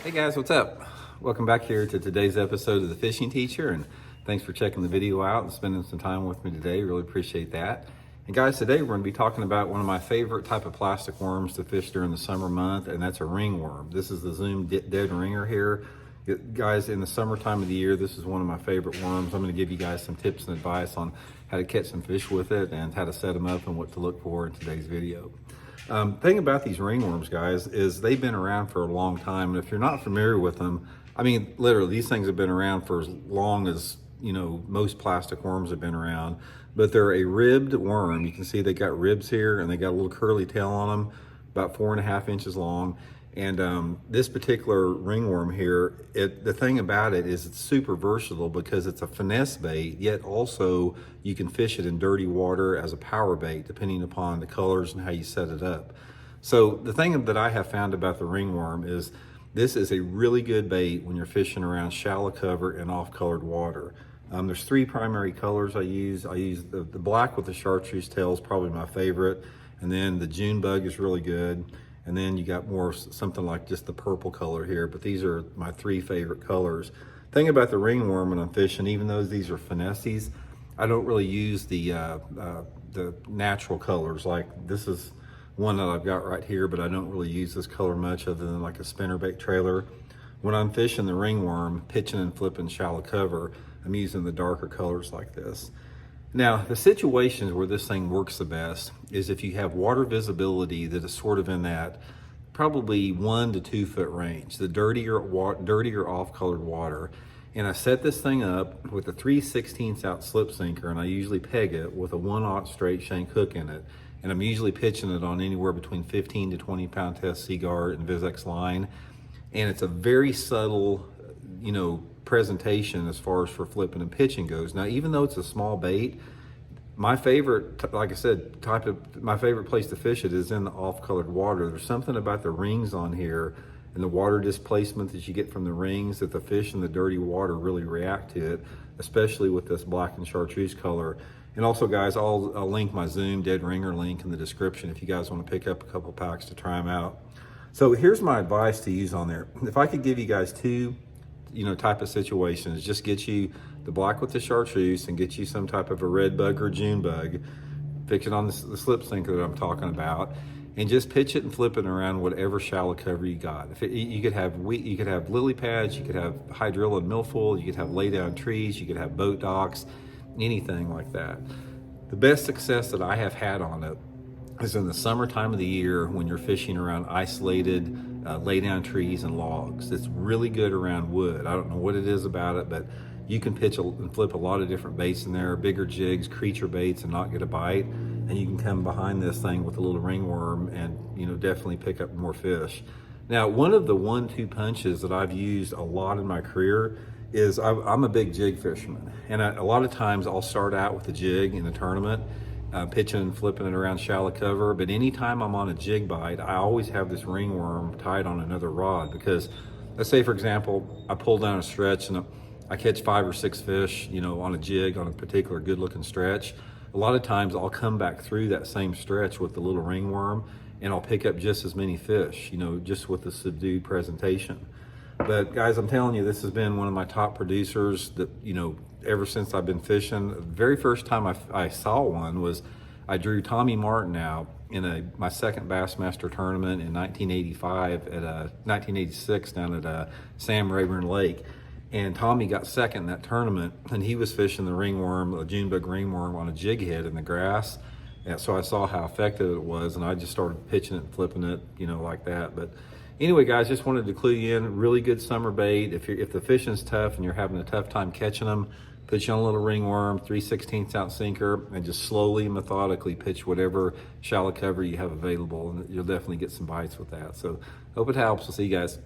Hey guys, what's up? Welcome back here to today's episode of The Fishing Teacher, and thanks for checking the video out and spending some time with me today. Really appreciate that. And guys, today we're going to be talking about one of my favorite type of plastic worms to fish during the summer month, and that's a ringworm. This is the Zoom Dead Ringer here. Guys, in the summertime of the year, this is one of my favorite worms. I'm going to give you guys some tips and advice on how to catch some fish with it and how to set them up and what to look for in today's video. Thing about these ringworms, guys, is they've been around for a long time. And if you're not familiar with them, I mean, literally, these things have been around for as long as, most plastic worms have been around. But they're a ribbed worm. You can see they got ribs here, and they got a little curly tail on them, about 4.5 inches long. And this particular ringworm here, the thing about it is it's super versatile because it's a finesse bait, yet also you can fish it in dirty water as a power bait, depending upon the colors and how you set it up. So the thing that I have found about the ringworm is this is a really good bait when you're fishing around shallow cover and off-colored water. There's 3 primary colors I use. I use the black with the chartreuse tail is probably my favorite, and then the June bug is really good. And then you got more something like just the purple color here, but these are my 3 favorite colors. Thing about the ringworm when I'm fishing, even though these are finesses, I don't really use the natural colors. Like this is one that I've got right here, but I don't really use this color much other than like a spinnerbait trailer. When I'm fishing the ringworm, pitching and flipping shallow cover, I'm using the darker colors like this. Now, the situations where this thing works the best is if you have water visibility that is sort of in that probably 1 to 2 foot range, the dirtier off-colored water. And I set this thing up with a 3/16 ounce slip sinker, and I usually peg it with a 1/0 straight shank hook in it. And I'm usually pitching it on anywhere between 15 to 20 pound test Seaguar and Vizex line. And it's a very subtle, presentation as far as for flipping and pitching goes. Now, even though it's a small bait, my favorite, like I said, my favorite place to fish it is in the off-colored water. There's something about the rings on here and the water displacement that you get from the rings that the fish in the dirty water really react to it, especially with this black and chartreuse color. And also, guys, I'll link my Zoom Dead Ringer link in the description if you guys want to pick up a couple packs to try them out. So here's my advice to use on there. If I could give you guys 2 type of situations, just get you the black with the chartreuse and get you some type of a red bug or June bug, fix it on the slip sinker that I'm talking about, and just pitch it and flip it around whatever shallow cover you got. You could have lily pads, you could have hydrilla and milfoil, you could have lay down trees, you could have boat docks, anything like that. The best success that I have had on it is in the summertime of the year when you're fishing around isolated lay down trees and logs. It's really good around wood. I don't know what it is about it, but you can pitch and flip a lot of different baits in there, bigger jigs, creature baits, and not get a bite. And you can come behind this thing with a little ringworm and definitely pick up more fish. Now, one of the 1-2 punches that I've used a lot in my career is I'm a big jig fisherman, and a lot of times I'll start out with a jig in a tournament, pitching and flipping it around shallow cover. But anytime I'm on a jig bite, I always have this ringworm tied on another rod, because let's say, for example, I pull down a stretch and I catch 5 or 6 fish, on a jig on a particular good looking stretch. A lot of times I'll come back through that same stretch with the little ringworm and I'll pick up just as many fish, just with the subdued presentation. But guys, I'm telling you, this has been one of my top producers that, ever since I've been fishing. The very first time I saw one was I drew Tommy Martin out in my second Bassmaster tournament in 1986 down at Sam Rayburn Lake. And Tommy got second in that tournament, and he was fishing the ringworm, a June bug ringworm, on a jig head in the grass. And so I saw how effective it was, and I just started pitching it and flipping it, like that. But anyway, guys, just wanted to clue you in. Really good summer bait. If the fishing's tough and you're having a tough time catching them, put you on a little ringworm, 3/16 ounce sinker, and just slowly, methodically pitch whatever shallow cover you have available, and you'll definitely get some bites with that. So hope it helps. We'll see you guys.